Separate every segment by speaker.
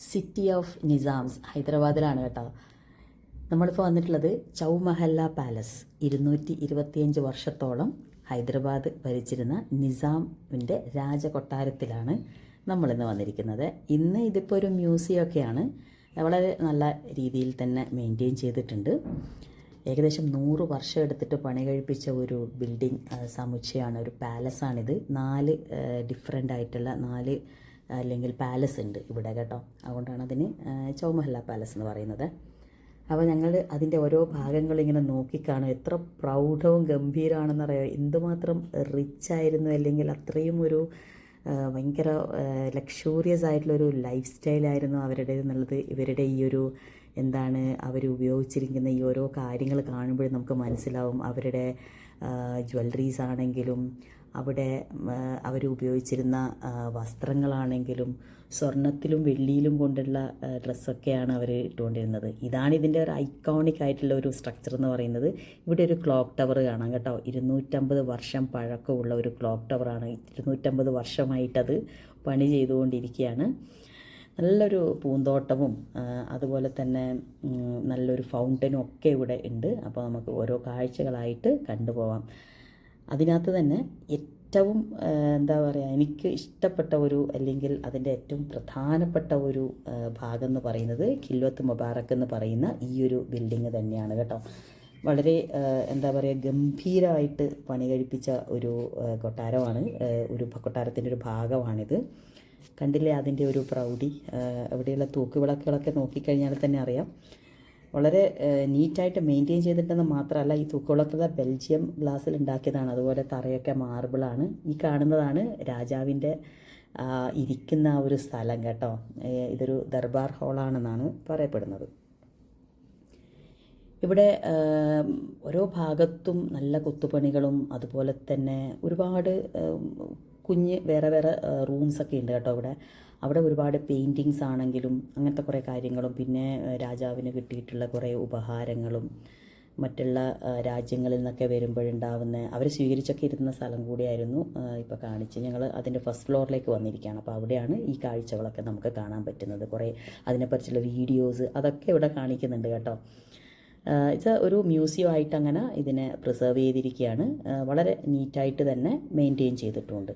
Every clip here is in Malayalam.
Speaker 1: സിറ്റി ഓഫ് നിസാംസ് ഹൈദരാബാദിലാണ് കേട്ടോ. നമ്മളിപ്പോൾ വന്നിട്ടുള്ളത് ചൗമഹല്ല പാലസ്. 225 വർഷത്തോളം ഹൈദരാബാദ് ഭരിച്ചിരുന്ന നിസാമിൻ്റെ രാജകൊട്ടാരത്തിലാണ് നമ്മളിന്ന് വന്നിരിക്കുന്നത്. ഇന്ന് ഇതിപ്പോൾ ഒരു മ്യൂസിയം ഒക്കെയാണ്. വളരെ നല്ല രീതിയിൽ തന്നെ മെയിൻറ്റെയിൻ ചെയ്തിട്ടുണ്ട്. ഏകദേശം 100 വർഷം എടുത്തിട്ട് പണി കഴിപ്പിച്ച ഒരു ബിൽഡിംഗ് സമുച്ചയമാണ്, ഒരു പാലസാണിത്. 4 ഡിഫറെൻ്റ് ആയിട്ടുള്ള 4 അല്ലെങ്കിൽ പാലസ് ഉണ്ട് ഇവിടെ കേട്ടോ. അതുകൊണ്ടാണ് അതിന് ചൗമഹല്ല പാലസ് എന്ന് പറയുന്നത്. അപ്പോൾ ഞങ്ങൾ അതിൻ്റെ ഓരോ ഭാഗങ്ങളും ഇങ്ങനെ നോക്കിക്കാണും. എത്ര പ്രൗഢവും ഗംഭീരമാണെന്നറിയാം. എന്തുമാത്രം റിച്ച് ആയിരുന്നു, അല്ലെങ്കിൽ അത്രയും ഒരു ഭയങ്കര ലക്ഷൂറിയസ് ആയിട്ടുള്ളൊരു ലൈഫ് സ്റ്റൈലായിരുന്നു അവരുടെ എന്നുള്ളത് ഇവരുടെ ഈ ഒരു എന്താണ് അവർ ഉപയോഗിച്ചിരിക്കുന്ന ഈ ഓരോ കാര്യങ്ങൾ കാണുമ്പോൾ നമുക്ക് മനസ്സിലാവും. അവരുടെ ജ്വല്ലറീസ് ആണെങ്കിലും അവിടെ അവർ ഉപയോഗിച്ചിരുന്ന വസ്ത്രങ്ങളാണെങ്കിലും സ്വർണത്തിലും വെള്ളിയിലും കൊണ്ടുള്ള ഡ്രസ്സൊക്കെയാണ് അവർ ഇട്ടുകൊണ്ടിരുന്നത്. ഇതാണ് ഇതിൻ്റെ ഒരു ഐക്കോണിക് ആയിട്ടുള്ള ഒരു സ്ട്രക്ചർ എന്ന് പറയുന്നത്. ഇവിടെ ഒരു ക്ലോക്ക് ടവർ കാണാം കേട്ടോ. 250 വർഷം പഴക്കമുള്ള ഒരു ക്ലോക്ക് ടവറാണ്. 250 വർഷമായിട്ടത് പണി ചെയ്തുകൊണ്ടിരിക്കുകയാണ്. നല്ലൊരു പൂന്തോട്ടവും അതുപോലെ തന്നെ നല്ലൊരു ഫൗണ്ടനും ഒക്കെ ഇവിടെ ഉണ്ട്. അപ്പോൾ നമുക്ക് ഓരോ കാഴ്ചകളായിട്ട് കണ്ടുപോകാം. അതിനകത്ത് തന്നെ ഏറ്റവും എന്താ പറയുക, എനിക്ക് ഇഷ്ടപ്പെട്ട ഒരു അല്ലെങ്കിൽ അതിൻ്റെ ഏറ്റവും പ്രധാനപ്പെട്ട ഒരു ഭാഗം എന്ന് പറയുന്നത് ഖിൽവത്ത് മുബാറക്ക് എന്ന് പറയുന്ന ഈ ഒരു ബിൽഡിങ് തന്നെയാണ് കേട്ടോ. വളരെ എന്താ പറയുക, ഗംഭീരമായിട്ട് പണി കഴിപ്പിച്ച ഒരു കൊട്ടാരമാണ്, ഒരു കൊട്ടാരത്തിൻ്റെ ഒരു ഭാഗമാണിത്. കണ്ടില്ലേ അതിൻ്റെ ഒരു പ്രൗഢി. അവിടെയുള്ള തൂക്കുവിളക്കുകളൊക്കെ നോക്കിക്കഴിഞ്ഞാൽ തന്നെ അറിയാം. വളരെ നീറ്റായിട്ട് മെയിൻറ്റെയിൻ ചെയ്തിട്ടെന്ന് മാത്രമല്ല, ഈ തൂക്കുവിളക്കുകൾ ബെൽജിയം ഗ്ലാസ്സിൽ ഉണ്ടാക്കിയതാണ്. അതുപോലെ തറയൊക്കെ മാർബിളാണ്. ഈ കാണുന്നതാണ് രാജാവിൻ്റെ ഇരിക്കുന്ന ആ ഒരു സ്ഥലം കേട്ടോ. ഇതൊരു ദർബാർ ഹാളാണെന്നാണ് പറയപ്പെടുന്നത്. ഇവിടെ ഓരോ ഭാഗത്തും നല്ല കൊത്തുപണികളും അതുപോലെ തന്നെ ഒരുപാട് കുഞ്ഞ് വേറെ വേറെ റൂംസൊക്കെ ഉണ്ട് കേട്ടോ. അവിടെ ഒരുപാട് പെയിൻറ്റിങ്സ് ആണെങ്കിലും അങ്ങനത്തെ കുറേ കാര്യങ്ങളും പിന്നെ രാജാവിന് കിട്ടിയിട്ടുള്ള കുറേ ഉപഹാരങ്ങളും മറ്റുള്ള രാജ്യങ്ങളിൽ നിന്നൊക്കെ വരുമ്പോഴുണ്ടാവുന്ന അവർ സ്വീകരിച്ചൊക്കെ ഇരുന്ന സ്ഥലം കൂടിയായിരുന്നു ഇപ്പോൾ കാണിച്ച്. ഞങ്ങൾ അതിൻ്റെ ഫസ്റ്റ് ഫ്ലോറിലേക്ക് വന്നിരിക്കുകയാണ്. അപ്പോൾ അവിടെയാണ് ഈ കാഴ്ചകളൊക്കെ നമുക്ക് കാണാൻ പറ്റുന്നത്. കുറേ അതിനെപ്പറ്റിയുള്ള വീഡിയോസ് അതൊക്കെ ഇവിടെ കാണിക്കുന്നുണ്ട് കേട്ടോ. ഇത് ഒരു മ്യൂസിയം ആയിട്ട് അങ്ങനെ ഇതിനെ പ്രിസർവ് ചെയ്തിരിക്കുകയാണ്. വളരെ നീറ്റായിട്ട് തന്നെ മെയിൻറ്റെയിൻ ചെയ്തിട്ടുമുണ്ട്.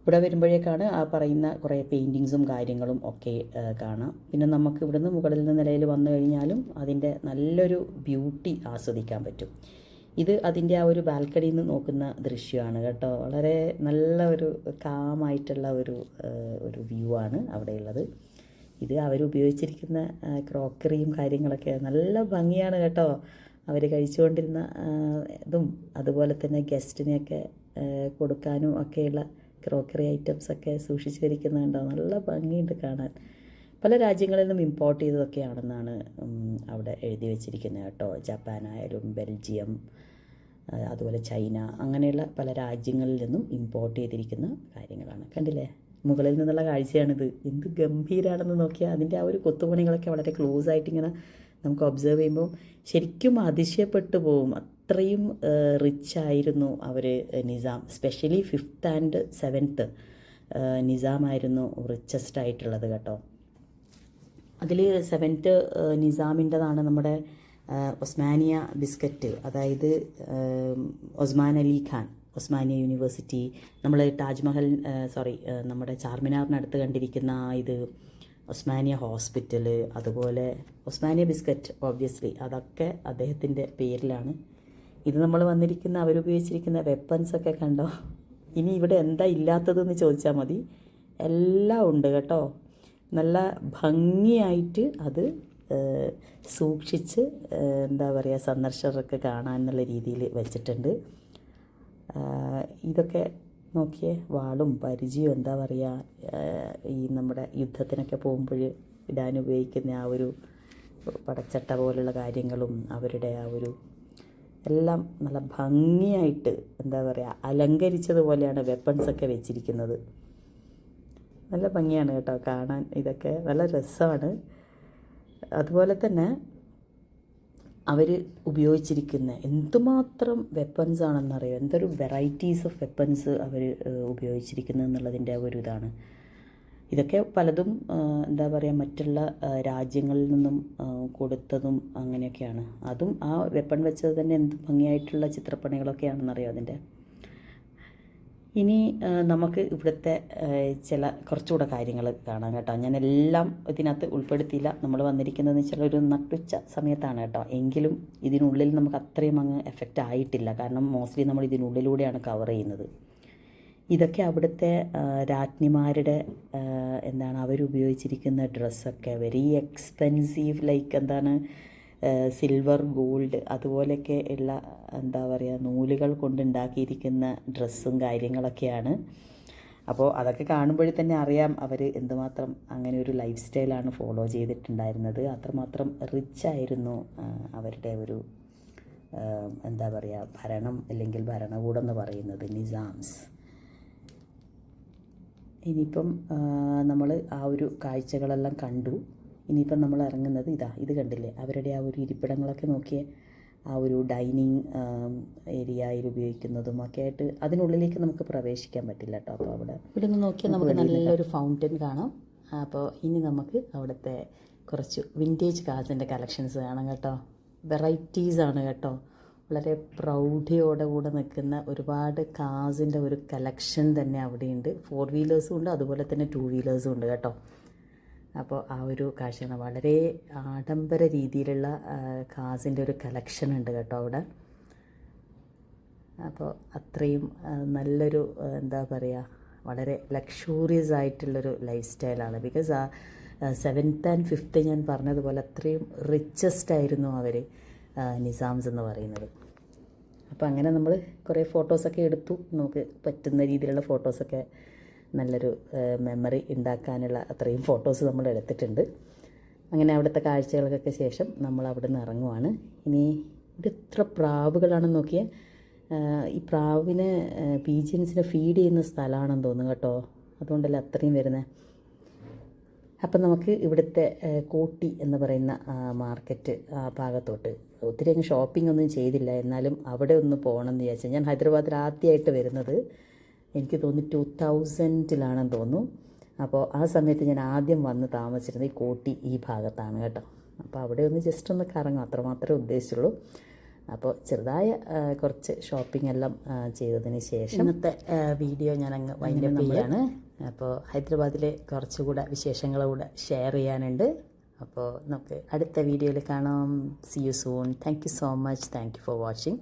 Speaker 1: ഇവിടെ വരുമ്പോഴേക്കാണ് ആ പറയുന്ന കുറേ പെയിൻറ്റിങ്സും കാര്യങ്ങളും ഒക്കെ കാണാം. പിന്നെ നമുക്ക് ഇവിടുന്ന് മുകളിൽ നിന്ന് നിലയിൽ വന്നു കഴിഞ്ഞാലും അതിൻ്റെ നല്ലൊരു ബ്യൂട്ടി ആസ്വദിക്കാൻ പറ്റും. ഇത് അതിൻ്റെ ആ ഒരു ബാൽക്കണിയിൽ നിന്ന് നോക്കുന്ന ദൃശ്യമാണ് കേട്ടോ. വളരെ നല്ല ഒരു കാമായിട്ടുള്ള ഒരു വ്യൂ ആണ് അവിടെയുള്ളത്. ഇത് അവരുപയോഗിച്ചിരിക്കുന്ന ക്രോക്കറിയും കാര്യങ്ങളൊക്കെ നല്ല ഭംഗിയാണ് കേട്ടോ. അവർ കഴിച്ചുകൊണ്ടിരുന്ന ഇതും അതുപോലെ തന്നെ ഗസ്റ്റിനെയൊക്കെ കൊടുക്കാനും ഒക്കെയുള്ള ക്രോക്കറി ഐറ്റംസൊക്കെ സൂക്ഷിച്ച് വയ്ക്കുന്നുണ്ടോ. നല്ല ഭംഗിയുണ്ട് കാണാൻ. പല രാജ്യങ്ങളിൽ നിന്നും ഇമ്പോർട്ട് ചെയ്തതൊക്കെയാണെന്നാണ് അവിടെ എഴുതി വെച്ചിരിക്കുന്നത് കേട്ടോ. ജപ്പാനായാലും ബെൽജിയം അതുപോലെ ചൈന അങ്ങനെയുള്ള പല രാജ്യങ്ങളിൽ നിന്നും ഇമ്പോർട്ട് ചെയ്തിരിക്കുന്ന കാര്യങ്ങളാണ്. കണ്ടില്ലേ, മുകളിൽ നിന്നുള്ള കാഴ്ചയാണിത്. എന്ത് ഗംഭീരമാണെന്ന് നോക്കിയാൽ അതിൻ്റെ ആ ഒരു കൊത്തുപണികളൊക്കെ വളരെ ക്ലോസ് ആയിട്ട് ഇങ്ങനെ നമുക്ക് ഒബ്സർവ് ചെയ്യുമ്പോൾ ശരിക്കും അതിശയപ്പെട്ടു പോവും. അത്രയും റിച്ചായിരുന്നു അവർ Nizam. Specially 5th and 7th നിസാമായിരുന്നു റിച്ചസ്റ്റ് ആയിട്ടുള്ളത് കേട്ടോ. അതിൽ 7th നിസാമിൻ്റെതാണ് നമ്മുടെ ഒസ്മാനിയ ബിസ്ക്കറ്റ്, അതായത് ഒസ്മാൻ അലി ഖാൻ ഒസ്മാനിയ യൂണിവേഴ്സിറ്റി, നമ്മൾ താജ്മഹൽ നമ്മുടെ ചാർമിനാറിനടുത്ത് കണ്ടിരിക്കുന്ന ഇത് ഒസ്മാനിയ ഹോസ്പിറ്റൽ, അതുപോലെ ഒസ്മാനിയ ബിസ്ക്കറ്റ് ഓബ്വിയസ്ലി അതൊക്കെ അദ്ദേഹത്തിൻ്റെ പേരിലാണ്. ഇത് നമ്മൾ വന്നിരിക്കുന്ന അവരുപയോഗിച്ചിരിക്കുന്ന വെപ്പൺസൊക്കെ കണ്ടോ. ഇനി ഇവിടെ എന്താ ഇല്ലാത്തതെന്ന് ചോദിച്ചാൽ മതി, എല്ലാം ഉണ്ട് കേട്ടോ. നല്ല ഭംഗിയായിട്ട് അത് സൂക്ഷിച്ച് എന്താ പറയുക സന്ദർശകർക്ക് കാണാൻ എന്നുള്ള രീതിയിൽ വെച്ചിട്ടുണ്ട്. ഇതൊക്കെ നോക്കിയേ, വാളും പരിചയവും എന്താ പറയുക, ഈ നമ്മുടെ യുദ്ധത്തിനൊക്കെ പോകുമ്പോൾ ഇടാൻ ഉപയോഗിക്കുന്ന ആ ഒരു പടച്ചട്ട പോലുള്ള കാര്യങ്ങളും അവരുടെ ആ ഒരു എല്ലാം നല്ല ഭംഗിയായിട്ട് എന്താ പറയുക അലങ്കരിച്ചതുപോലെയാണ് വെപ്പൺസൊക്കെ വെച്ചിരിക്കുന്നത്. നല്ല ഭംഗിയാണ് കേട്ടോ കാണാൻ. ഇതൊക്കെ നല്ല രസമാണ്. അതുപോലെ തന്നെ അവർ ഉപയോഗിച്ചിരിക്കുന്ന എന്തുമാത്രം വെപ്പൺസ് ആണെന്നറിയാം. എന്തൊരു വെറൈറ്റീസ് ഓഫ് വെപ്പൺസ് അവർ ഉപയോഗിച്ചിരിക്കുന്നത് എന്നുള്ളതിൻ്റെ ഒരു ഇതാണ്. ഇതൊക്കെ പലതും എന്താ പറയുക മറ്റുള്ള രാജ്യങ്ങളിൽ നിന്നും കൊടുത്തതും അങ്ങനെയൊക്കെയാണ്. അതും ആ വെപ്പൺ വെച്ചത് തന്നെ എന്ത് ഭംഗിയായിട്ടുള്ള ചിത്രപ്പണികളൊക്കെയാണെന്നറിയോ അതിൻ്റെ. ഇനി നമുക്ക് ഇവിടുത്തെ ചില കുറച്ചുകൂടെ കാര്യങ്ങൾ കാണാം കേട്ടോ. ഞാൻ എല്ലാം ഇതിനകത്ത് ഉൾപ്പെടുത്തിയില്ല. നമ്മൾ വന്നിരിക്കുന്നതെന്ന് വെച്ചാൽ ഒരു നട്ടുച്ച സമയത്താണ് കേട്ടോ. എങ്കിലും ഇതിനുള്ളിൽ നമുക്ക് അത്രയും അങ്ങ് എഫക്റ്റ് ആയിട്ടില്ല. കാരണം മോസ്റ്റ്ലി നമ്മൾ ഇതിനുള്ളിലൂടെയാണ് കവർ ചെയ്യുന്നത്. ഇതൊക്കെ അവിടുത്തെ രാജ്ഞിമാരുടെ എന്താണ് അവരുപയോഗിച്ചിരിക്കുന്ന ഡ്രസ്സൊക്കെ വെരി എക്സ്പെൻസീവ്, ലൈക്ക് എന്താണ് സിൽവർ, ഗോൾഡ് അതുപോലെയൊക്കെ ഉള്ള എന്താ പറയുക നൂലുകൾ കൊണ്ടുണ്ടാക്കിയിരിക്കുന്ന ഡ്രസ്സും കാര്യങ്ങളൊക്കെയാണ്. അപ്പോൾ അതൊക്കെ കാണുമ്പോഴേ തന്നെ അറിയാം അവർ എന്തുമാത്രം അങ്ങനെ ഒരു ലൈഫ് സ്റ്റൈലാണ് ഫോളോ ചെയ്തിട്ടുണ്ടായിരുന്നത്. അത്രമാത്രം റിച്ചായിരുന്നു അവരുടെ ഒരു എന്താ പറയുക ഭരണം അല്ലെങ്കിൽ ഭരണകൂടം എന്ന് പറയുന്നത്, നിസാംസ്. ഇനിയിപ്പം നമ്മൾ ആ ഒരു കാഴ്ചകളെല്ലാം കണ്ടു. ഇനിയിപ്പം നമ്മൾ ഇറങ്ങുന്നത് ഇത് കണ്ടില്ലേ അവരുടെ ആ ഒരു ഇരിപ്പിടങ്ങളൊക്കെ നോക്കിയേ. ആ ഒരു ഡൈനിങ് ഏരിയയിൽ ഉപയോഗിക്കുന്നതും ഒക്കെ ആയിട്ട് അതിനുള്ളിലേക്ക് നമുക്ക് പ്രവേശിക്കാൻ പറ്റില്ല കേട്ടോ. അപ്പോൾ അവിടെ ഇവിടെ നിന്ന് നോക്കിയാൽ നമുക്ക് നല്ലൊരു ഫൗണ്ടൻ കാണാം. അപ്പോൾ ഇനി നമുക്ക് അവിടുത്തെ കുറച്ച് വിൻറ്റേജ് കാർസിൻ്റെ കളക്ഷൻസ് കാണാം കേട്ടോ. വെറൈറ്റീസാണ് കേട്ടോ. വളരെ പ്രൗഢിയോടെ കൂടെ നിൽക്കുന്ന ഒരുപാട് കാസിൻ്റെ ഒരു കളക്ഷൻ തന്നെ അവിടെയുണ്ട്. 4 വീലേഴ്സും ഉണ്ട്, അതുപോലെ തന്നെ 2 വീലേഴ്സും ഉണ്ട് കേട്ടോ. അപ്പോൾ ആ ഒരു കാഴ്ചയാണ്. വളരെ ആഡംബര രീതിയിലുള്ള കാസിൻ്റെ ഒരു കളക്ഷൻ ഉണ്ട് കേട്ടോ അവിടെ. അപ്പോൾ അത്രയും നല്ലൊരു എന്താ പറയുക വളരെ ലക്ഷൂറിയസ് ആയിട്ടുള്ളൊരു ലൈഫ് സ്റ്റൈലാണ്. ബിക്കോസ് ആ 7th and 5th ഞാൻ പറഞ്ഞതുപോലെ അത്രയും റിച്ചസ്റ്റ് ആയിരുന്നു അവർ നിസാംസ് എന്ന് പറയുന്നത്. അപ്പോൾ അങ്ങനെ നമ്മൾ കുറേ ഫോട്ടോസൊക്കെ എടുത്തു. നമുക്ക് പറ്റുന്ന രീതിയിലുള്ള ഫോട്ടോസൊക്കെ നല്ലൊരു മെമ്മറി ഉണ്ടാക്കാനുള്ള അത്രയും ഫോട്ടോസ് നമ്മൾ എടുത്തിട്ടുണ്ട്. അങ്ങനെ അവിടുത്തെ കാഴ്ചകൾക്കൊക്കെ ശേഷം നമ്മൾ അവിടെ നിന്ന് ഇറങ്ങുവാണ്. ഇനി ഇവിടെ എത്ര പ്രാവുകളാണെന്ന് നോക്കിയാൽ. ഈ പ്രാവിനെ പീജിയൻസിനെ ഫീഡ് ചെയ്യുന്ന സ്ഥലമാണെന്ന് തോന്നുന്നു കേട്ടോ. അതുകൊണ്ടല്ലേ അത്രയും വരുന്നത്. അപ്പം നമുക്ക് ഇവിടുത്തെ കോട്ടി എന്ന് പറയുന്ന മാർക്കറ്റ് ഭാഗത്തോട്ട് ഒത്തിരി അങ്ങ് ഷോപ്പിംഗ് ഒന്നും ചെയ്തില്ല. എന്നാലും അവിടെ ഒന്ന് പോകണം എന്ന് വിചാരിച്ചാൽ. ഞാൻ ഹൈദരാബാദിൽ ആദ്യമായിട്ട് വരുന്നത് എനിക്ക് തോന്നുന്നു 2000-ലാണെന്ന് തോന്നുന്നു. അപ്പോൾ ആ സമയത്ത് ഞാൻ ആദ്യം വന്ന് താമസിച്ചിരുന്നത് ഈ കോട്ടി ഈ ഭാഗത്താണ് കേട്ടോ. അപ്പോൾ അവിടെ ഒന്ന് ജസ്റ്റ് ഒന്ന് കറങ്ങും, അത്രമാത്രമേ ഉദ്ദേശിച്ചുള്ളൂ. അപ്പോൾ ചെറുതായ കുറച്ച് ഷോപ്പിംഗ് എല്ലാം ചെയ്തതിന് ശേഷം ഇന്നത്തെ വീഡിയോ ഞാൻ അങ്ങ് വൈൻഡപ്പ് ചെയ്യാണ്. അപ്പോൾ ഹൈദരാബാദിലെ കുറച്ചുകൂടെ വിശേഷങ്ങളൂടെ ഷെയർ ചെയ്യാനുണ്ട്. അപ്പോൾ നമുക്ക് അടുത്ത വീഡിയോയിൽ കാണാം. See you soon. Thank you so much. Thank you for watching.